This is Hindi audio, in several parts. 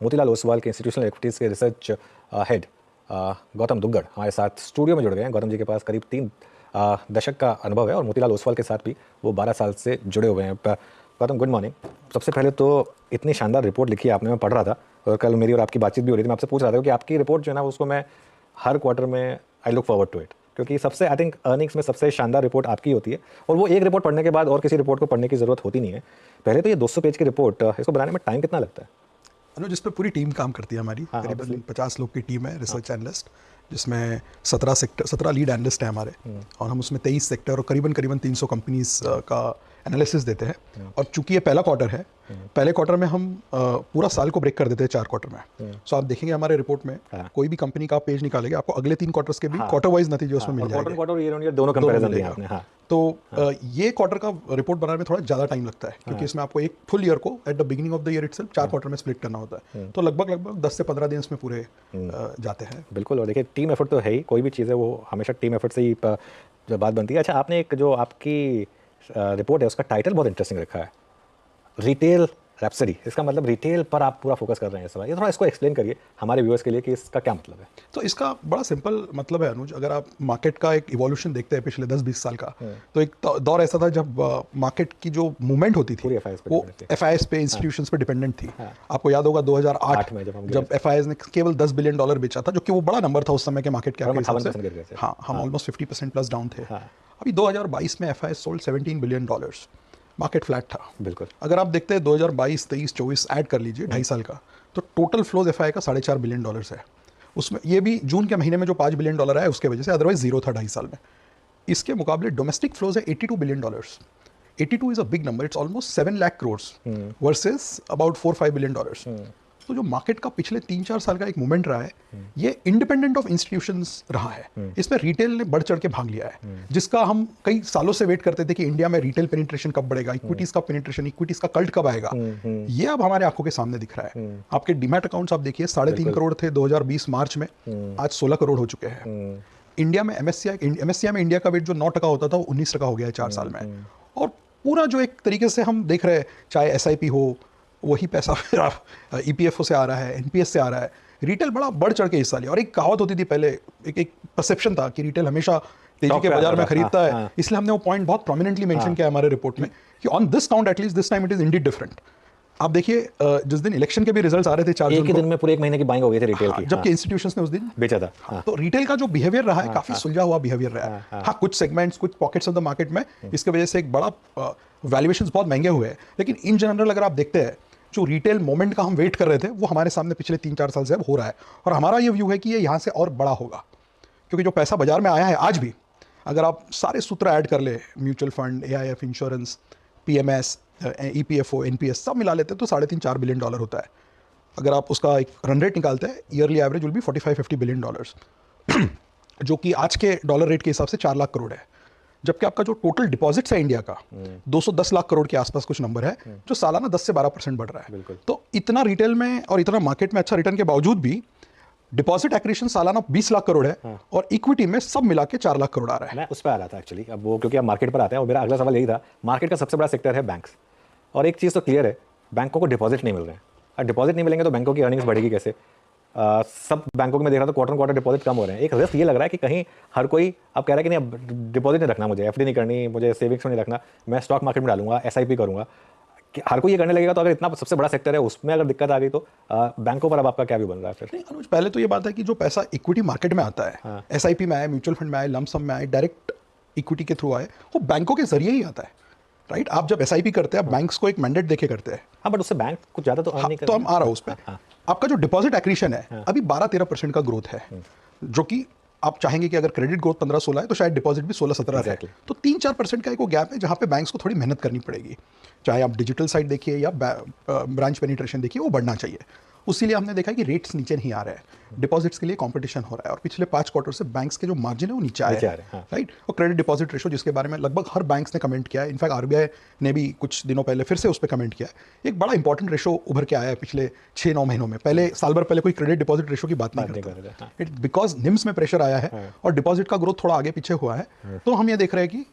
मोतीलाल ओसवाल के इंस्टीट्यूशनल इक्विटीज़ के रिसर्च हेड गौतम दुग्गड़ हमारे साथ स्टूडियो में जुड़ गए हैं। गौतम जी के पास करीब 3 दशक का अनुभव है और मोतीलाल ओसवाल के साथ भी वो 12 साल से जुड़े हुए हैं। Gautam, good morning. सबसे पहले तो इतनी शानदार रिपोर्ट लिखी है आपने, मैं पढ़ रहा था और कल मेरी और आपकी बातचीत भी हो रही थी। मैं आपसे पूछ रहा था कि आपकी रिपोर्ट जो है ना उसको मैं हर क्वार्टर में I look forward to it, क्योंकि सबसे आई थिंक अर्निंग्स में सबसे शानदार रिपोर्ट आपकी होती है और वो एक रिपोर्ट पढ़ने के बाद और किसी रिपोर्ट को पढ़ने की ज़रूरत होती नहीं है। पहले तो ये 200 पेज की रिपोर्ट, इसको बनाने में टाइम कितना लगता है? अनुज, जिस पे पूरी टीम काम करती है हमारी, करीबन 50 लोग की टीम है रिसर्च एनालिस्ट, जिसमें 17 लीड एनालिस्ट हैं हमारे और हम उसमें 23 सेक्टर और करीबन 300 कंपनीज का एनालिसिस देते हैं। और चूंकि ये पहला क्वार्टर है, पहले क्वार्टर में हम पूरा साल को ब्रेक कर देते हैं 4 क्वार्टर में। सो आप देखेंगे हमारे रिपोर्ट में कोई भी कंपनी का पेज निकालेंगे, आपको अगले 3 क्वार्टर्स के भी क्वार्टर वाइज नतीजे उसमें मिल जाएंगे। क्वार्टर ईयर ऑन ईयर दोनों कंपैरिजन दिए आपने। तो ये क्वार्टर का रिपोर्ट बनाने में थोड़ा ज़्यादा टाइम लगता है, क्योंकि इसमें आपको एक फुल ईयर को at the beginning of the year itself 4 quarter में स्प्लिट करना होता है। तो लगभग 10 से 15 दिन इसमें पूरे जाते हैं। बिल्कुल। और देखिए, टीम एफर्ट तो है ही, कोई भी चीज़ है वो हमेशा टीम एफर्ट से ही जो बात बनती है। अच्छा, आपने एक जो आपकी रिपोर्ट है उसका टाइटल बहुत इंटरेस्टिंग रखा है, रिटेल रैप्सडी। इसका मतलब रिटेल पर आप पूरा फोकस कर रहे हैं इस बार। ये थोड़ा इसको एक्सप्लेन करिए हमारे व्यूअर्स के लिए कि इसका क्या मतलब है। तो इसका बड़ा सिंपल मतलब है अनुज, अगर आप मार्केट का एक इवोल्यूशन देखते हैं पिछले 10-20 साल का, तो एक दौर ऐसा था जब मार्केट की जो मूवमेंट होती थी वो एफआईएस पे, इंस्टीट्यूशंस पे डिपेंडेंट थी। आपको याद होगा 2008 में जब एफआईएस ने केवल $10 बिलियन बेचा था, जो कि वो बड़ा नंबर था उस समय के मार्केट के हिसाब से। हाँ, हम ऑलमोस्ट 50% प्लस डाउन थे। अभी 2022 में FIS sold $17 billion, market flat था। बिल्कुल। अगर आप देखते हैं 2022, 23, 24 ऐड कर लीजिए 2.5 साल का, तो टोटल फ्लोज एफआई का $4.5 बिलियन है। उसमें ये भी जून के महीने में जो $5 बिलियन आया उसके वजह से, अदरवाइज जीरो था 2.5 साल में। इसके मुकाबले डोमेस्टिक फ्लोज है $82 billion. 82 is a big number, it's almost 7 lakh crore versus about $4-5 billion. तो जो मार्केट का पिछले 3-4 साल का एक मूवमेंट रहा है, ये इंडिपेंडेंट ऑफ इंस्टीट्यूशंस रहा है। इसमें रिटेल ने बढ़ चढ़ के भाग लिया है, जिसका हम कई सालों से वेट करते थे कि इंडिया में रिटेल पेनिट्रेशन कब बढ़ेगा, इक्विटीज का पेनिट्रेशन, इक्विटीज का कल्ट कब आएगा। ये अब हमारे आंखों के सामने दिख रहा है। आपके डीमैट अकाउंट्स आप देखिए, 3.5 करोड़ थे 2020 मार्च में, आज 16 करोड़ हो चुके हैं। इंडिया में एमएससीआई में इंडिया का वेट जो 9% होता था वो 19% हो गया है 4 साल में। और पूरा जो एक तरीके से हम देख रहे हैं, चाहे एसआईपी हो, वही पैसा फिर आप ईपीएफओ से आ रहा है, एनपीएस से आ रहा है। रिटेल बड़ा बढ़ चढ़ के हिस्सा लिया। और एक कहावत होती थी पहले, एक परसेप्शन था कि रिटेल हमेशा तेजी के बाजार में खरीदता है, इसलिए हमने वो पॉइंट बहुत प्रोमिनेंटली मेंशन किया है हमारे रिपोर्ट में कि on this count at least this time it is Indeed different. आप देखिए, जिस दिन इलेक्शन के भी रिजल्ट्स आ रहे थे 4 जून को, एक दिन में पूरे 1 महीने की बाइंग हो गई थी रिटेल की, जबकि इंस्टीट्यूशंस ने उस दिन बेचा था। तो रिटेल का जो बिहेवियर रहा है काफी सुलझा हुआ बिहेवियर रहा है। हाँ, कुछ सेगमेंट्स, कुछ पॉकेट्स ऑफ द मार्केट में इसके वजह से एक बड़ा वैल्यूएशंस बहुत महंगे हुए हैं, लेकिन इन जनरल अगर आप देखते हैं, जो रिटेल मोमेंट का हम वेट कर रहे थे वो हमारे सामने पिछले 3-4 साल से अब हो रहा है। और हमारा ये व्यू है कि ये यहाँ से और बड़ा होगा, क्योंकि जो पैसा बाजार में आया है आज भी, अगर आप सारे सूत्र ऐड कर ले, mutual fund, AIF, insurance, PMS, EPFO, NPS सब मिला लेते हैं तो $3.5-4 बिलियन होता है। अगर आप उसका एक रन रेट निकालते हैं, yearly average will be $45-50 billion, जो कि आज के डॉलर रेट के हिसाब से 4 लाख करोड़ है। जबकि आपका जो टोटल डिपॉजिट्स है इंडिया का 210 लाख करोड़ के आसपास कुछ नंबर है, जो सालाना 10 से 12% बढ़ रहा है। तो इतना रिटेल में और इतना मार्केट में अच्छा रिटर्न के बावजूद भी डिपॉजिट एक्रेशन सालाना 20 लाख करोड़ है, और इक्विटी में सब मिला के 4 लाख करोड़ आ रहा है। मैं उस पर आ रहा था एक्चुअली, अब वो क्योंकि आप मार्केट पर आते हैं और मेरा अगला सवाल यही था। मार्केट का सबसे बड़ा सेक्टर है बैंक्स, और एक चीज़ तो क्लियर है, बैंकों को डिपॉजिट नहीं मिल रहे हैं। और डिपॉजिट नहीं मिलेंगे तो बैंकों की अर्निंग्स बढ़ेगी कैसे? सब बैंकों में देख रहा था क्वार्टर डिपॉजिट कम हो रहे हैं। एक रिस्क ये लग रहा है कि कहीं हर कोई अब कह रहा है कि नहीं, अब डिपॉजिट नहीं रखना, मुझे एफडी नहीं करनी, मुझे सेविंग्स में नहीं रखना, मैं स्टॉक मार्केट में डालूंगा, एसआईपी करूंगा। हर कोई ये करने लगेगा, तो अगर इतना सबसे बड़ा सेक्टर है उसमें अगर दिक्कत आ गई तो बैंकों पर अब आपका क्या व्यू बन रहा है फिर? नहीं अनुज, पहले तो ये बात है कि जो पैसा इक्विटी मार्केट में आता है, एसआईपी में आए, म्यूचुअल फंड में आए, लमसम में आए, डायरेक्ट इक्विटी के थ्रू आए, वो बैंकों के जरिए ही आता है, राइट? आप जब एसआईपी करते हैं, बैंक्स को एक मैंडेट देके करते हैं। हाँ, बट उससे बैंक कुछ ज़्यादा तो अर्न नहीं करते। तो हम आ रहा हूँ उस पर। आपका जो डिपॉजिट एक्रीशन है अभी 12-13% का ग्रोथ है, जो कि आप चाहेंगे कि अगर क्रेडिट ग्रोथ 15-16 है तो शायद डिपॉजिट भी 16-17 रहे। तो 3-4% का एक वो गैप है जहाँ पे बैंक्स को थोड़ी मेहनत करनी पड़ेगी। चाहे आप डिजिटल साइड देखिए या ब्रांच पेनिट्रेशन देखिए, वो बढ़ना चाहिए। उसीलिए हमने देखा कि रेट्स नीचे नहीं आ रहे हैं, डिपॉजिट्स के लिए कंपटीशन हो रहा है, और पिछले 5 क्वार्टर से बैंक्स के जो मार्जिन है वो नीचे आए हैं, राइट? और क्रेडिट डिपॉजिट रेशो, जिसके बारे में लगभग हर बैंक्स ने कमेंट किया है, इनफैक्ट आरबीआई ने भी कुछ दिनों पहले फिर से उस पर कमेंट किया है। एक बड़ा इंपॉर्टेंट रेशो उभर के आया है पिछले 6-9 महीनों में। पहले साल भर पहले कोई क्रेडिट डिपॉजिट रेशो की बात नहीं करता, इट बिकॉज निम्स में प्रेशर आया है और डिपॉजिट का ग्रोथ थोड़ा आगे पीछे हुआ है। तो हम ये देख रहे हैं कि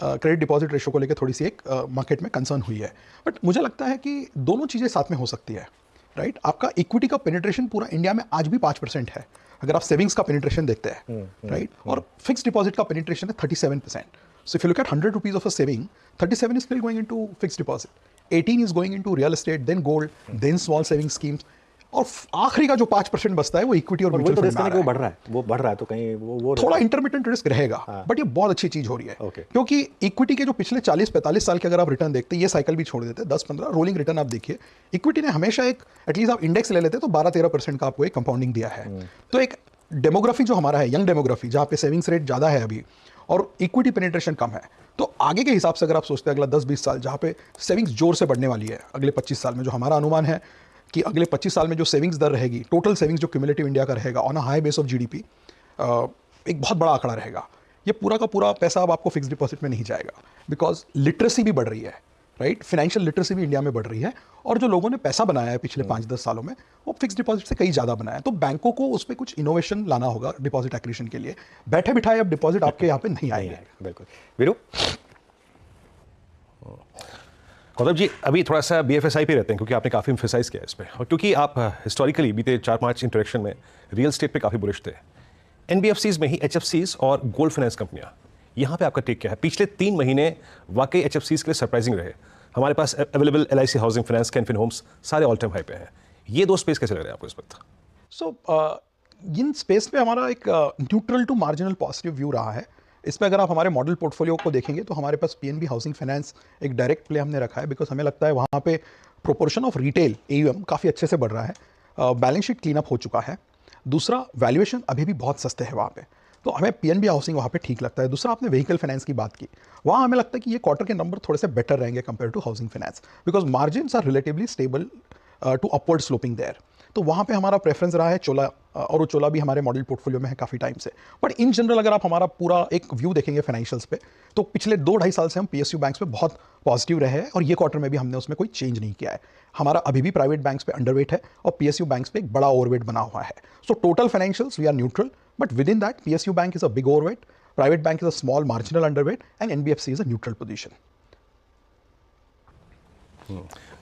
क्रेडिट डिपॉजिट रेशो को लेकर थोड़ी सी एक मार्केट में कंसर्न हुई है। बट मुझे लगता है कि दोनों चीज़ें साथ में हो सकती है, राइट। आपका इक्विटी का पेनिट्रेशन पूरा इंडिया में आज भी 5% है, अगर आप सेविंग्स का पेनिट्रेशन देखते हैं, राइट। और फिक्स डिपॉजिट का पेनिट्रेशन है 37%. So if you look at 100 rupees of a saving, 37 is still going into fixed deposit. 18 is going into real estate, then gold, then small saving schemes. और आखिरी का जो 5% बचता है वो इक्विटी और म्यूचुअल फंड में आ रहा है। वो बढ़ रहा है तो कहीं वो थोड़ा इंटरमिटेंट रिस्क रहेगा, बट ये बहुत अच्छी चीज हो रही है। क्योंकि इक्विटी के जो पिछले 40-45 साल के अगर आप रिटर्न देखते हैं, ये साइकिल भी छोड़ देते हैं, 10-15 रोलिंग रिटर्न आप देखिए, इक्विटी ने हमेशा एक एटलीस्ट आप इंडेक्स ले लेते तो 12-13% का आपको एक कंपाउंडिंग दिया है। तो एक डेमोग्राफी जो हमारा है, यंग डेमोग्राफी, जहाँ पे सेविंग्स रेट ज़्यादा है अभी और इक्विटी पेनिट्रेशन कम है, तो आगे के हिसाब से अगर आप सोचते हैं अगला 10-20 साल जहाँ पे सेविंग्स जोर से बढ़ने वाली है, अगले 25 साल में जो हमारा अनुमान है कि अगले 25 साल में जो सेविंग्स दर रहेगी, टोटल सेविंग्स जो क्यूमुलेटिव इंडिया का रहेगा on a high base of GDP, एक बहुत बड़ा आंकड़ा रहेगा। ये पूरा का पूरा पैसा अब आपको फिक्स डिपॉजिट में नहीं जाएगा, बिकॉज लिटरेसी भी बढ़ रही है, राइट। फाइनेंशियल लिटरेसी भी इंडिया में बढ़ रही है, और जो लोगों ने पैसा बनाया है पिछले 5-10 सालों में, वो फिक्स डिपॉजिट से कहीं ज़्यादा बनाया है। तो बैंकों को उस पर कुछ इनोवेशन लाना होगा डिपॉजिट एक्विजिशन के लिए। बैठे बिठाए अब डिपॉजिट आपके यहाँ पे नहीं आएंगे। बिल्कुल। वीरू, गौतम जी, अभी थोड़ा सा BFSI पे रहते हैं क्योंकि आपने काफ़ी एम्फेसाइज किया इस पे, और क्योंकि आप हिस्टोरिकली बीते 4-5 इंटरेक्शन में रियल स्टेट पे काफ़ी बुलिश थे। NBFCs में ही HFCs और गोल्ड फाइनेंस कंपनियां, यहाँ पे आपका टेक क्या है? पिछले 3 महीने वाकई HFCs के लिए सरप्राइजिंग रहे। हमारे पास available LIC housing finance, Canfin Homes सारे ऑल टाइम हाई पे हैं। ये दो स्पेस कैसे लग रहे हैं आपको इस वक्त? इन स्पेस पे हमारा एक neutral to marginal positive view रहा है। इसमें अगर आप हमारे मॉडल पोर्टफोलियो को देखेंगे तो हमारे पास PNB हाउसिंग फाइनेंस एक डायरेक्ट प्ले हमने रखा है, बिकॉज हमें लगता है वहाँ पे प्रोपोर्शन ऑफ रिटेल AUM काफ़ी अच्छे से बढ़ रहा है, बैलेंस शीट क्लीन अप हो चुका है। दूसरा, वैल्यूएशन अभी भी बहुत सस्ते हैं वहाँ पे, तो हमें PNB हाउसिंग वहाँ पे ठीक लगता है। दूसरा, आपने व्हीकल फाइनेंस की बात की, वहाँ हमें लगता है कि ये क्वार्टर के नंबर थोड़े से बेटर रहेंगे compare to housing finance, because margins are relatively stable to upward sloping there. तो वहाँ पे हमारा प्रेफरेंस रहा है चोला, और वो चोला भी हमारे मॉडल पोर्टफोलियो में है काफ़ी टाइम से। बट इन जनरल अगर आप हमारा पूरा एक व्यू देखेंगे फाइनेंशियल्स पे, तो पिछले 2-2.5 साल से हम PSU बैंक्स पे बहुत पॉजिटिव रहे हैं, और ये क्वार्टर में भी हमने उसमें कोई चेंज नहीं किया है। हमारा अभी भी प्राइवेट बैंक्स पे अंडरवेट है और PSU बैंक्स पे एक बड़ा ओवरवेट बना हुआ है। So total financials we are neutral, but within that PSU bank is a big overweight, private bank is a small marginal underweight, and NBFC is a neutral position.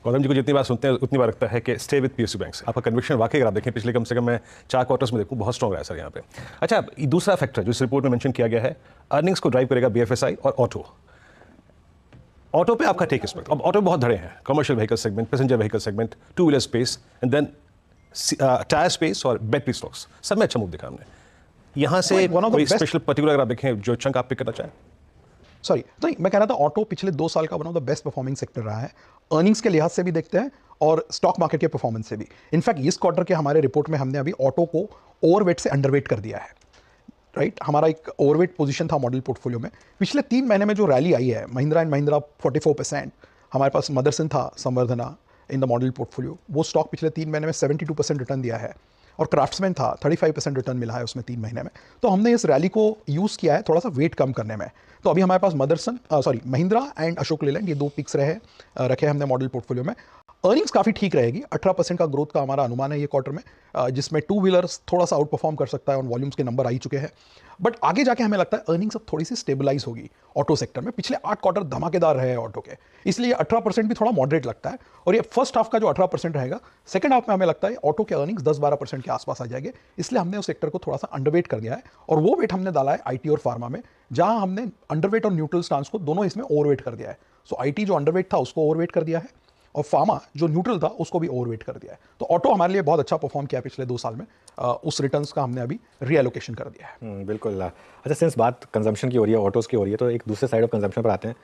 Gautam ji को जितनी बार सुनते हैं उतनी बार लगता है कि स्टे विद PSU बैंक्स। आपका कन्विक्शन वाकई अगर आप देखें पिछले कम से कम मैं 4 क्वार्टर्स में देखूं बहुत स्ट्रॉन्ग रहा है सर यहाँ पे। अच्छा, दूसरा फैक्टर जो इस रिपोर्ट में मेंशन किया गया है, अर्निंग्स को ड्राइव करेगा BFSI और ऑटो पे आपका टेक इस वक्त। अब ऑटो बहुत धड़े हैं, commercial vehicle segment, passenger vehicle segment, 2 wheeler space, and then tyre space और बैटरी स्टॉक्स, सब में अच्छा मूव दिखा हमने। यहाँ से कोई स्पेशल पर्टिकुलर अगर आप देखें जो चंक आप पिक करना चाहें? सॉरी, तो मैं कह रहा था ऑटो पिछले 2 साल का one of the best performing sector रहा है, अर्निंग्स के लिहाज से भी देखते हैं और स्टॉक मार्केट के परफॉर्मेंस से भी। इनफैक्ट इस क्वार्टर के हमारे रिपोर्ट में हमने अभी ऑटो को ओवरवेट से अंडरवेट कर दिया है, राइट। हमारा एक ओवरवेट पोजीशन था मॉडल पोर्टफोलियो में। पिछले 3 महीने में जो रैली आई है, महिंद्रा एंड महिंद्रा 44%, हमारे पास मदरसन था संवर्धना इन द मॉडल पोर्टफोलियो, वो स्टॉक पिछले 3 महीने में 72% रिटर्न दिया है, और क्राफ्ट्समैन था 35% रिटर्न मिला है उसमें 3 महीने में। तो हमने इस रैली को यूज़ किया है थोड़ा सा वेट कम करने में। तो अभी हमारे पास महिंद्रा एंड अशोक लेलैंड, ये 2 पिक्स रखे हमने मॉडल पोर्टफोलियो में। अर्निंग्स काफ़ी ठीक रहेगी, 18% का ग्रोथ का हमारा अनुमान है ये क्वार्टर में, जिसमें 2 व्हीलर्स थोड़ा सा आउट परफॉर्म कर सकता है, और वॉल्यूम्स के नंबर आ ही चुके हैं। बट आगे जाके हमें लगता है अर्निंग्स अब थोड़ी सी स्टेबलाइज होगी ऑटो सेक्टर में। पिछले 8 क्वार्टर धमाकेदार रहे हैं ऑटो के, इसलिए 18% भी थोड़ा मॉडरेट लगता है। और ये फर्स्ट हाफ का जो 18% रहेगा, सेकंड हाफ में हमें लगता है ऑटो के अर्निंग्स 10-12% के आसपास आ जाएंगे, इसलिए हमने उस सेक्टर को थोड़ा सा अंडरवेट कर दिया है। और वो वेट हमने डाला है IT और फार्मा में, जहां हमने अंडरवेट और न्यूट्रल स्टांस को दोनों इसमें ओवरवेट कर दिया है। सो IT जो अंडरवेट था उसको ओवरवेट कर दिया है, और फार्मा जो न्यूट्रल था उसको भी ओवरवेट कर दिया है। तो ऑटो हमारे लिए बहुत अच्छा परफॉर्म किया पिछले 2 साल में, उस रिटर्न्स का हमने अभी रीएलोकेशन कर दिया है। बिल्कुल। अच्छा, सिंस बात कंजम्पशन की हो रही है, ऑटोज़ की हो रही है, तो एक दूसरे साइड ऑफ कंजम्पशन पर आते हैं।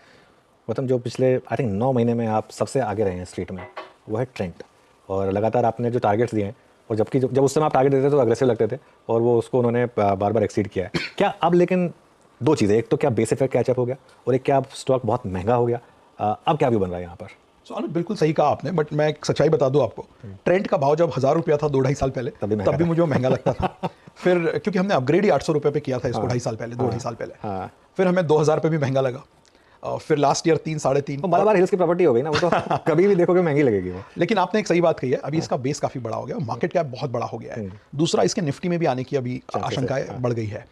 मतलब जो पिछले आई थिंक 9 महीने में आप सबसे आगे रहे हैं स्ट्रीट में, वो है ट्रेंट। और लगातार आपने जो टारगेट्स दिए हैं, और जबकि जब उस समय आप टारगेट देते थे तो अग्रेसिव लगते थे, और वो उसको उन्होंने बार बार एक्सीड किया है। क्या अब, लेकिन 2 चीज़ें, एक तो क्या बेस इफेक्ट कैचअप हो गया, और एक क्या अब स्टॉक बहुत महंगा हो गया, अब क्या भी बन रहा है यहाँ पर? सो अनुज, बिल्कुल सही कहा आपने, बट मैं एक सच्चाई बता दूं आपको, ट्रेंट का भाव जब 1000 रुपया था 2-2.5 साल पहले, तब भी मुझे वो महंगा लगता था। फिर क्योंकि हमने अपग्रेड ही 800 रुपये पे किया था इसको 2.5 साल पहले, 2-2.5 साल पहले। फिर हमें 2000 पे भी महंगा लगा, फिर लास्ट ईयर 3-3.5। मलाबार हिल्स की प्रॉपर्टी हो गई ना, वो तो कभी भी देखोगे महंगी लगेगी वो। लेकिन आपने एक सही बात कही है, अभी इसका बेस काफी बड़ा हो गया, मार्केट कैप बहुत बड़ा हो गया है। दूसरा, इसके निफ्टी में भी आने की अभी आशंकाएं बढ़ गई है।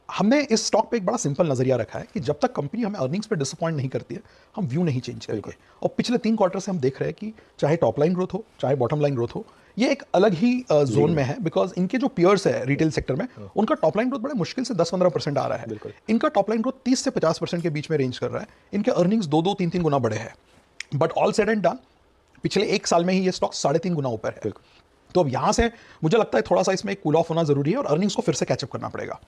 हमने इस स्टॉक पे एक बड़ा सिंपल नजरिया रखा है कि जब तक कंपनी हमें अर्निंग्स पे डिसअपॉइंट नहीं करती है, हम व्यू नहीं चेंज करेंगे। और पिछले 3 क्वार्टर से हम देख रहे हैं कि चाहे टॉप लाइन ग्रोथ हो, चाहे बॉटम लाइन ग्रोथ हो, ये एक अलग ही जोन में है, बिकॉज इनके जो पियर्स है रिटेल सेक्टर में, उनका टॉप लाइन ग्रोथ बड़े मुश्किल से 10-15% आ रहा है। इनका टॉप लाइन ग्रोथ 30 से 50% के बीच में रेंज कर रहा है। इनके अर्निंग्स 2-2, 3-3 गुना बढ़े हैं। But all said and done, पिछले एक साल में ही ये स्टॉक 3.5 गुना ऊपर है। तो अब यहाँ से मुझे लगता है थोड़ा सा इसमें एक कूल ऑफ होना जरूरी है और अर्निंग्स को फिर से कैचअप करना पड़ेगा।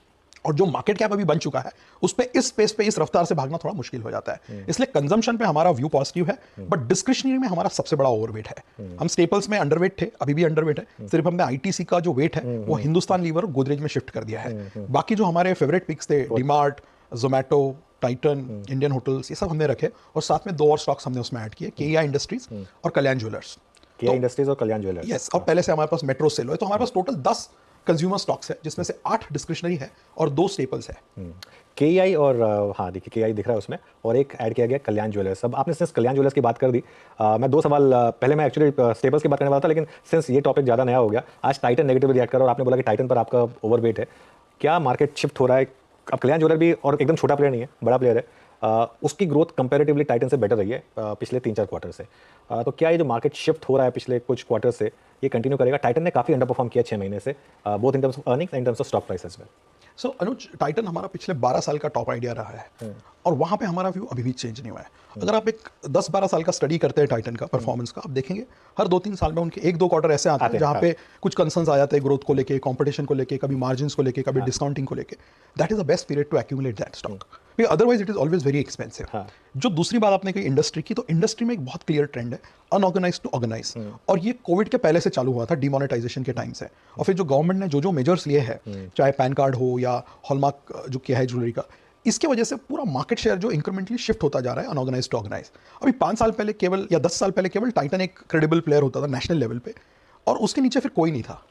और जो मार्केट कैप अभी बन चुका है उस पे इस स्पेस पे इस रफ्तार से भागना थोड़ा मुश्किल हो जाता है। इसलिए कंजम्पशन पे हमारा व्यू पॉजिटिव है, बट डिस्क्रिशनरी में हमारा सबसे बड़ा ओवरवेट है। हम स्टेपल्स में अंडरवेट थे, अभी भी अंडरवेट है। सिर्फ हमने आईटीसी का जो वेट है वो हिंदुस्तान लीवर और गोदरेज में शिफ्ट कर दिया है। बाकी जो हमारे फेवरेट पिक्स थे, DMart, Zomato, Titan, Indian hotels, ये सब हमने रखे और साथ में 2 और स्टॉक्स हमने उसमें ऐड किए, केईआई इंडस्ट्रीज और कल्याण ज्वेलर्स। केईआई इंडस्ट्रीज और कल्याण ज्वेलर्स। यस, और पहले से हमारे पास मेट्रो सेल है, तो हमारे पास टोटल 10 कंज्यूमर स्टॉक्स है, जिसमें से 8 डिस्क्रिशनरी है और 2 स्टेपल्स है। केईआई और हाँ देखिए केईआई दिख रहा है उसमें, और एक ऐड किया गया कल्याण ज्वेलर्स। अब आपने सिंस कल्याण ज्वेलर्स की बात कर दी, मैं 2 सवाल पहले मैं एक्चुअली स्टेपल्स की बात करने वाला था, लेकिन सिंस ये टॉपिक ज़्यादा नया हो गया, आज टाइटन नेगेटिव रिएक्ट कर और आपने बोला कि टाइटन पर आपका ओवरवेट है। क्या मार्केट शिफ्ट हो रहा है? अब कल्याण ज्वेलर भी और एकदम छोटा प्लेयर नहीं है, बड़ा प्लेयर है, उसकी ग्रोथ कंपैरेटिवली टाइटन से बेटर रही है पिछले 3-4 क्वार्टर से। तो क्या ये जो मार्केट शिफ्ट हो रहा है पिछले कुछ क्वार्टर से, ये कंटिन्यू करेगा? टाइटन ने काफ़ी अंडर परफॉर्म किया 6 महीने से, both in terms of earnings and in terms of stock price as well. So Anuj, Titan हमारा पिछले 12 साल का टॉप आइडिया रहा है और वहाँ पे हमारा व्यू अभी भी चेंज नहीं हुआ है। अगर आप एक 10-12 साल का स्टडी करते हैं टाइटन का परफॉर्मेंस का, आप देखेंगे हर 2-3 साल में उनके 1-2 क्वार्टर ऐसे आते हैं जहाँ पे कुछ कंसर्न्स आ जाते हैं ग्रोथ को लेके, कंपटीशन को लेके, कभी मार्जिन्स को लेके, कभी डिस्काउंटिंग को लेके। That is the best period to accumulate that stock, otherwise it is always very expensive. जो दूसरी बात आपने कही इंडस्ट्री की, तो इंडस्ट्री में एक बहुत क्लियर ट्रेंड है अनऑर्गेनाइज टू ऑर्गेनाइज, और ये कोविड के पहले से चालू हुआ था, डिमोनेटाइजेशन के टाइम से। और फिर जो गवर्नमेंट ने जो मेजर्स लिए हैं, चाहे पैन कार्ड हो या हॉलमार्क जो किया है ज्वेलरी का, इसके वजह से पूरा मार्केट शेयर जो इंक्रीमेंटली शिफ्ट होता जा रहा है अनऑर्गेनाइज टू ऑर्गेनाइज। अभी 5 साल पहले केवल या 10 साल पहले केवल टाइटन एक क्रेडिबल प्लेयर होता था नेशनल लेवल पे, और उसके नीचे फिर कोई नहीं था।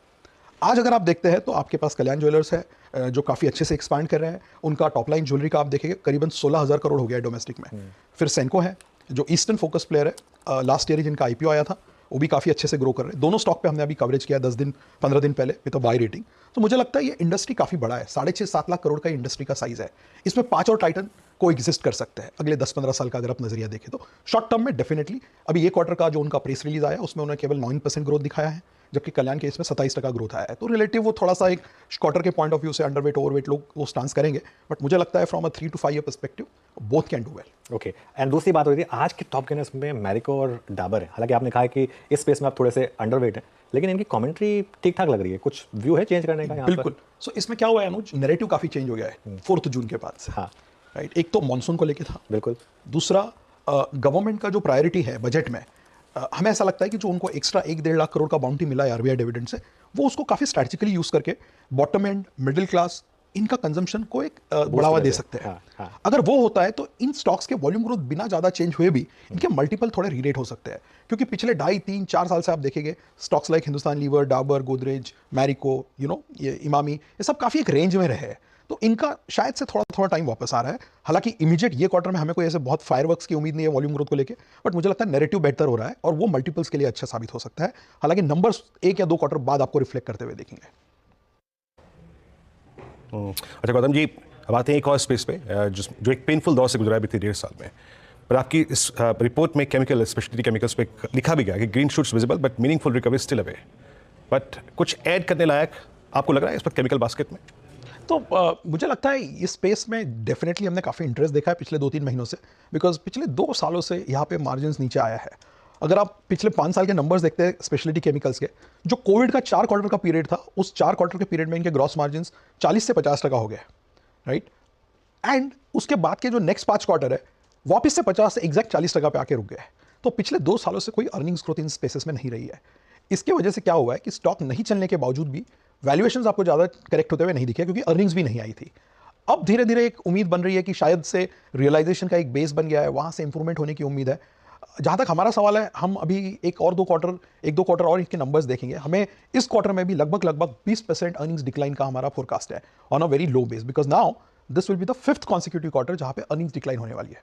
आज अगर आप देखते हैं तो आपके पास कल्याण ज्वेलर्स है जो काफ़ी अच्छे से एक्सपांड कर रहे हैं। उनका टॉप लाइन ज्वेलरी का आप देखेंगे करीबन 16,000 करोड़ हो गया है डोमेस्टिक में। फिर सेंको है जो ईस्टर्न फोकस प्लेयर है, लास्ट ईयर ही जिनका IPO आया था, वो भी काफ़ी अच्छे से ग्रो कर रहे हैं। दोनों स्टॉक पे हमने अभी कवरेज किया 10-15 दिन पहले विद बाय रेटिंग। तो मुझे लगता है ये इंडस्ट्री काफ़ी बड़ा है, 6.5-7 लाख करोड़ का इंडस्ट्री का साइज है। इसमें 5 और टाइटन को एग्जिस्ट कर सकते हैं अगले 10-15 साल का अगर आप नजरिया देखें तो। शॉर्ट टर्म में डेफिनेटली अभी ये क्वार्टर का जो उनका प्रेस रिलीज आया उसमें उन्होंने केवल 9% ग्रोथ दिखाया है, जबकि कल्याण के इसमें 27% ग्रोथ आया है। तो रिलेटिव वो थोड़ा सा एक क्वार्टर के पॉइंट ऑफ व्यू से अंडरवेट ओवरवेट लोग वो स्टांस करेंगे, बट मुझे लगता है from a 3 to 5 year perspective both can do well. Okay, and दूसरी बात हो रही थी आज के टॉप गेनर्स में मैरिको और डाबर है। हालांकि आपने कहा कि इस स्पेस में आप थोड़े से अंडरवेट हैं, लेकिन इनकी कमेंट्री ठीक ठाक लग रही है। कुछ व्यू है चेंज करने का यहाँ पर? बिल्कुल। सो इसमें क्या हुआ है अनुज, नैरेटिव काफ़ी चेंज हो गया है 4 जून के बाद से। हाँ राइट, एक तो मॉनसून को लेके था, बिल्कुल। दूसरा गवर्नमेंट का जो प्रायोरिटी है बजट में, हमें ऐसा लगता है कि जो उनको एक्स्ट्रा 1-1.5 लाख करोड़ का बाउंटी मिला है आरबीआई डिविडेंड से, वो उसको काफ़ी स्ट्रैटेजिकली यूज़ करके बॉटम एंड मिडिल क्लास इनका कंजम्पशन को एक बढ़ावा दे सकते हैं। हाँ। अगर वो होता है तो इन स्टॉक्स के वॉल्यूम ग्रोथ बिना ज़्यादा चेंज हुए भी इनके मल्टीपल थोड़े रीरेट हो सकते हैं, क्योंकि पिछले 2.5-3-4 साल से आप देखेंगे stocks like Hindustan Lever, Dabur, Godrej, Marico, ये इमामी, ये सब काफ़ी एक रेंज में रहे हैं। तो इनका शायद से थोड़ा टाइम वापस आ रहा है। हालांकि इमीडिएट ये क्वार्टर में हमें कोई ऐसे बहुत फायरवर्क्स की उम्मीद नहीं है वॉल्यूम ग्रोथ को लेके, बट मुझे लगता है नैरेटिव बेहतर हो रहा है और वो मल्टीपल्स के लिए अच्छा साबित हो सकता है। हालांकि नंबर्स 1 या 2 क्वार्टर बाद आपको रिफ्लेक्ट करते हुए देखेंगे। अच्छा गौतम जी, अब आते हैं एक और स्पेस पे जो एक पेनफुल दौर से गुजरा है बीते 1.5 साल में, पर आपकी इस रिपोर्ट में केमिकल स्पेशलिटी केमिकल्स पे लिखा भी गया कि green shoots visible but meaningful recovery still away, but कुछ ऐड करने लायक आपको लग रहा है इस पर केमिकल बास्केट में? तो मुझे लगता है इस स्पेस में डेफिनेटली हमने काफ़ी इंटरेस्ट देखा है पिछले 2-3 महीनों से, बिकॉज पिछले 2 सालों से यहाँ पे मार्जिन्स नीचे आया है। अगर आप पिछले 5 साल के नंबर्स देखते हैं स्पेशलिटी केमिकल्स के, जो कोविड का 4 क्वार्टर का पीरियड था, उस 4 क्वार्टर के पीरियड में इनके ग्रॉस मार्जिन्स 40 से 50% हो गए, राइट। एंड उसके बाद के जो नेक्स्ट 5 क्वार्टर है वापस से 50 से एग्जैक्ट 40% पे आके रुक गए। तो पिछले 2 सालों से कोई अर्निंग्स ग्रोथ इन स्पेसेस में नहीं रही है। इसके वजह से क्या हुआ है कि स्टॉक नहीं चलने के बावजूद भी वैल्यूएशंस आपको ज़्यादा करेक्ट होते हुए नहीं दिखे, क्योंकि अर्निंग्स भी नहीं आई थी। अब धीरे धीरे एक उम्मीद बन रही है कि शायद से रियलाइजेशन का एक बेस बन गया है, वहाँ से इंप्रूवमेंट होने की उम्मीद है। जहाँ तक हमारा सवाल है, हम अभी 1-2 क्वार्टर और इसके नंबर्स देखेंगे। हमें इस क्वार्टर में भी लगभग 20% अर्निंग्स डिक्लाइन का हमारा फोरकास्ट है on a very low base, because now this will be the 5th consecutive quarter जहाँ पे अर्निंग्स डिक्लाइन होने वाली है।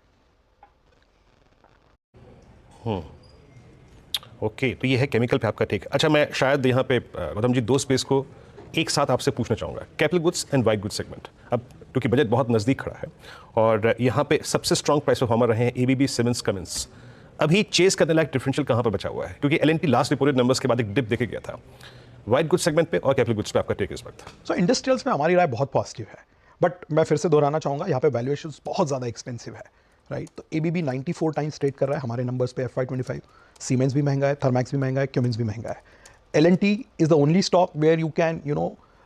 ओके, तो ये है केमिकल पे आपका टेक। अच्छा, मैं शायद यहाँ पे गौतम जी 2 स्पेस को एक साथ आपसे पूछना चाहूँगा, capital goods and white goods segment. अब क्योंकि बजट बहुत नज़दीक खड़ा है और यहाँ पे सबसे स्ट्रॉन्ग प्राइस परफॉर्मर रहे हैं ABB, सिमेंस, कमिंस। अभी चेस करने लायक डिफरेंशियल कहाँ पर बचा हुआ है? क्योंकि एल लास्ट रिपोर्टेड नंबर्स के बाद एक डिप देखे गया था वाइट गुड्स सेगमेंट पे और कैपिटल गुड्स पे आपका टेक इस वक्त। सो इंडस्ट्रियल्स में हमारी राय बहुत पॉजिटिव है, बट मैं फिर से दोहराना चाहूँगा यहाँ पे वैल्यूएशंस बहुत ज़्यादा एक्सपेंसिव है, राइट। तो ABB 94 टाइम्स ट्रेड कर रहा है हमारे नंबर्स पे FY25। सीमेंस भी महंगा है, थर्मैक्स भी महंगा है, क्यूमिंस भी महंगा है। L&T is the only stock where you can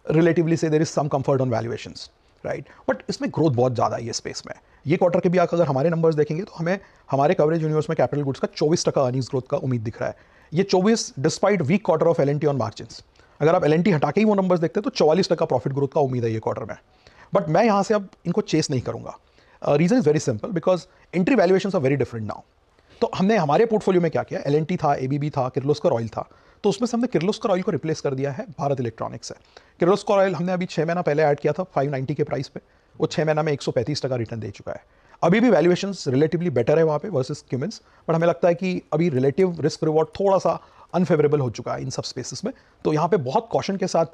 relatively say there is some comfort on valuations, right. But इसमें ग्रोथ बहुत ज़्यादा है ये स्पेस में। ये क्वार्टर के भी आप अगर हमारे नंबर्स देखेंगे तो हमें हमारे कवरेज यूनिवर्स में कैपिटल गुड्स का 24% अर्निंग्स ग्रोथ का उम्मीद दिख रहा है। ये 24 despite weak quarter of L&T on margins. अगर आप L&T हटा के ही वो नंबर्स देखते हैं तो 44% प्रॉफिट ग्रोथ का उम्मीद है ये क्वार्टर में। बट मैं यहाँ से अब इनको चेस नहीं करूँगा। Reason is very simple, because entry valuations are very different now. तो हमने हमारे पोर्टफोलियो में क्या किया, L&T था, ABB था, किर्लोस्कर ऑयल था, तो उसमें से हमने किर्लोस्कर ऑयल को रिप्लेस कर दिया है भारत इलेक्ट्रॉनिक्स से। किर्लोस्कर ऑयल हमने अभी 6 महीना पहले ऐड किया था 590 के प्राइस पे, वो 6 महीना में 135% रिटर्न दे चुका है। अभी भी वैल्यूएशंस रिलेटिवली बेटर है वहाँ पे वर्सेस क्यूमिंस, बट हमें लगता है कि अभी रिलेटिव रिस्क रिवॉर्ड थोड़ा सा अनफेवरेबल हो चुका है इन सब स्पेसेस में। तो यहाँ पे बहुत कॉशन के साथ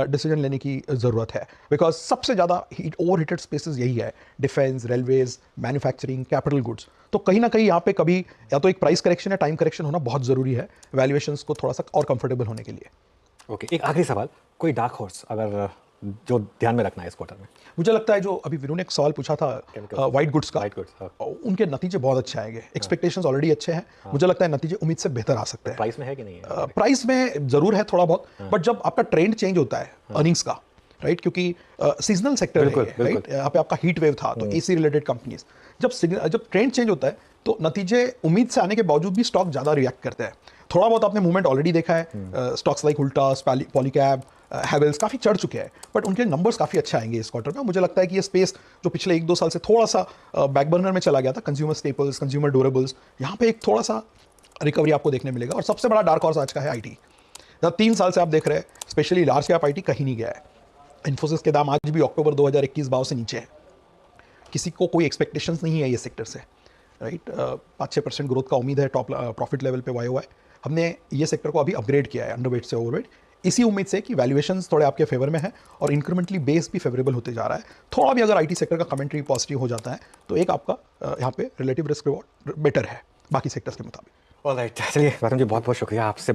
डिसीजन लेने की ज़रूरत है, बिकॉज सबसे ज़्यादा ओवर हीटेड स्पेसेस यही है, defence, railways, manufacturing, capital goods. तो कहीं ना कहीं यहाँ पे कभी या तो एक प्राइस करेक्शन या टाइम करेक्शन होना बहुत ज़रूरी है वैल्यूएशंस को थोड़ा सा और कंफर्टेबल होने के लिए। ओके, एक आखिरी सवाल, कोई डार्क हॉर्स अगर जो ध्यान में रखना है इस क्वार्टर में? मुझे लगता है जो अभी वीरू ने एक सवाल पूछा था वाइट गुड्स का, हाँ। उनके नतीजे बहुत अच्छे आएंगे, एक्सपेक्टेशंस ऑलरेडी अच्छे हैं। मुझे लगता है नतीजे उम्मीद से बेहतर आ सकते हैं। प्राइस में है कि नहीं है? प्राइस में जरूर है थोड़ा बहुत, बट जब आपका ट्रेंड चेंज होता है अर्निंग्स का, राइट, क्योंकि सीजनल सेक्टर है, राइट, यहाँ पे आपका हीट वेव था तो AC रिलेटेड कंपनीज, जब ट्रेंड चेंज होता है तो नतीजे उम्मीद से आने के बावजूद भी स्टॉक ज़्यादा रिएक्ट करते हैं। थोड़ा बहुत आपने मूवमेंट ऑलरेडी देखा है, स्टॉक्स लाइक उल्टास, पॉलीकैब, हैवेल्स काफ़ी चढ़ चुके हैं, बट उनके नंबर्स काफ़ी अच्छे आएंगे इस क्वार्टर में। मुझे लगता है कि ये स्पेस जो पिछले 1-2 साल से थोड़ा सा बैकबर्नर में चला गया था, कंज्यूमर स्टेपल्स, कंज्यूमर ड्यूरेबल्स, यहाँ पे एक थोड़ा सा रिकवरी आपको देखने मिलेगा। और सबसे बड़ा डार्क हॉर्स आज का है IT। 3 साल से आप देख रहे हैं स्पेशली लार्ज कैप IT कहीं नहीं गया है। इन्फोसिस के दाम आज भी अक्टूबर 2021 भाव से नीचे है। किसी को कोई एक्सपेक्टेशंस नहीं है ये सेक्टर से, राइट। 5-6% ग्रोथ का उम्मीद है टॉप प्रॉफिट लेवल पे YOY। हमने ये सेक्टर को अभी अपग्रेड किया है अंडरवेट से ओवरवेट, इसी उम्मीद से कि वैल्यूएशंस थोड़े आपके फेवर में है और इंक्रीमेंटली बेस भी फेवरेबल होते जा रहा है। थोड़ा भी अगर IT सेक्टर का कमेंट्री पॉजिटिव हो जाता है तो एक आपका यहाँ पे रिलेटिव रिस्क रिवॉर्ड बेटर है बाकी सेक्टर्स के मुताबिक। ऑलराइट, चलिए गौतम जी बहुत बहुत शुक्रिया आपसे